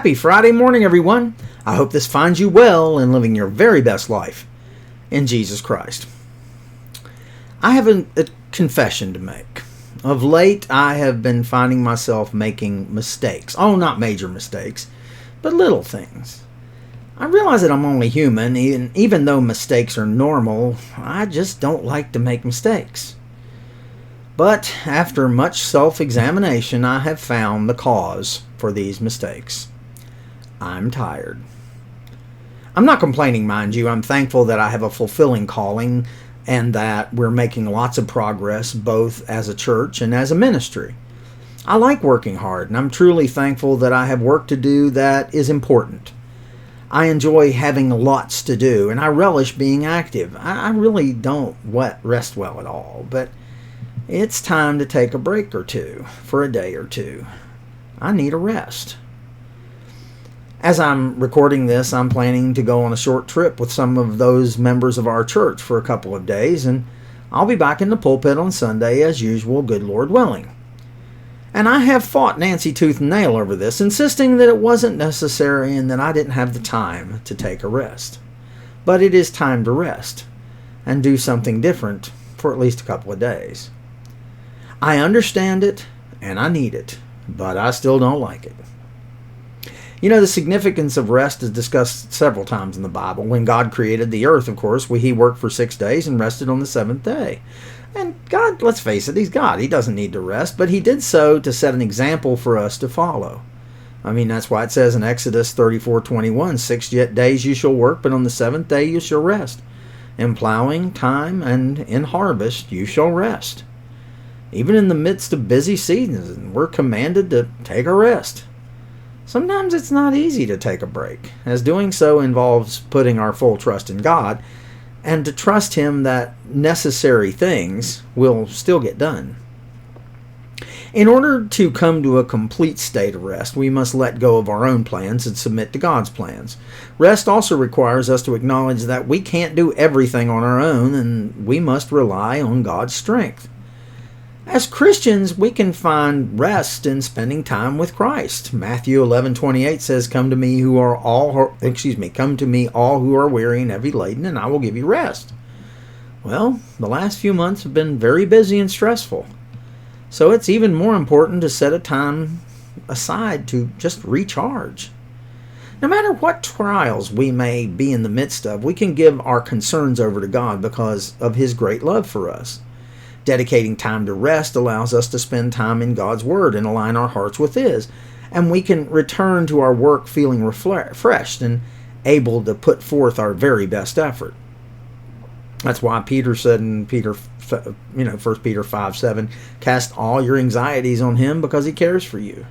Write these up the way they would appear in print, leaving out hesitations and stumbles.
Happy Friday morning, everyone. I hope this finds you well and living your very best life in Jesus Christ. I have a confession to make. Of late, I have been finding myself making mistakes. Oh, not major mistakes, but little things. I realize that I'm only human, and even though mistakes are normal, I just don't like to make mistakes. But after much self-examination, I have found the cause for these mistakes. I'm tired. I'm not complaining, mind you. I'm thankful that I have a fulfilling calling and that we're making lots of progress both as a church and as a ministry. I like working hard, and I'm truly thankful that I have work to do that is important. I enjoy having lots to do, and I relish being active. I really don't rest well at all, but it's time to take a break or two for a day or two. I need a rest. As I'm recording this, I'm planning to go on a short trip with some of those members of our church for a couple of days, and I'll be back in the pulpit on Sunday as usual, good Lord willing. And I have fought Nancy tooth and nail over this, insisting that it wasn't necessary and that I didn't have the time to take a rest. But it is time to rest and do something different for at least a couple of days. I understand it and I need it, but I still don't like it. You know, the significance of rest is discussed several times in the Bible. When God created the earth, of course, He worked for 6 days and rested on the seventh day. And God, let's face it, He's God. He doesn't need to rest, but He did so to set an example for us to follow. I mean, that's why it says in Exodus 34:21, 6 days you shall work, but on the seventh day you shall rest. In plowing time and in harvest you shall rest. Even in the midst of busy seasons, we're commanded to take a rest. Sometimes it's not easy to take a break, as doing so involves putting our full trust in God and to trust Him that necessary things will still get done. In order to come to a complete state of rest, we must let go of our own plans and submit to God's plans. Rest also requires us to acknowledge that we can't do everything on our own, and we must rely on God's strength. As Christians, we can find rest in spending time with Christ. Matthew 11:28 says, Come to me all who are weary and heavy laden, and I will give you rest. Well, the last few months have been very busy and stressful. So it's even more important to set a time aside to just recharge. No matter what trials we may be in the midst of, we can give our concerns over to God because of His great love for us. Dedicating time to rest allows us to spend time in God's Word and align our hearts with His. And we can return to our work feeling refreshed and able to put forth our very best effort. That's why Peter said in 1 Peter 5:7, cast all your anxieties on Him because He cares for you.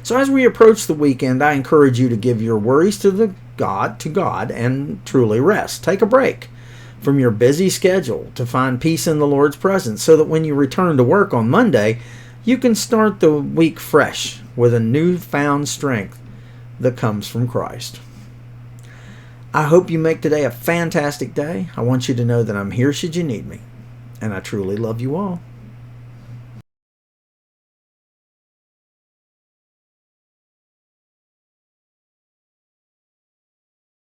So as we approach the weekend, I encourage you to give your worries to God, and truly rest. Take a break from your busy schedule to find peace in the Lord's presence so that when you return to work on Monday, you can start the week fresh with a newfound strength that comes from Christ. I hope you make today a fantastic day. I want you to know that I'm here should you need me, and I truly love you all.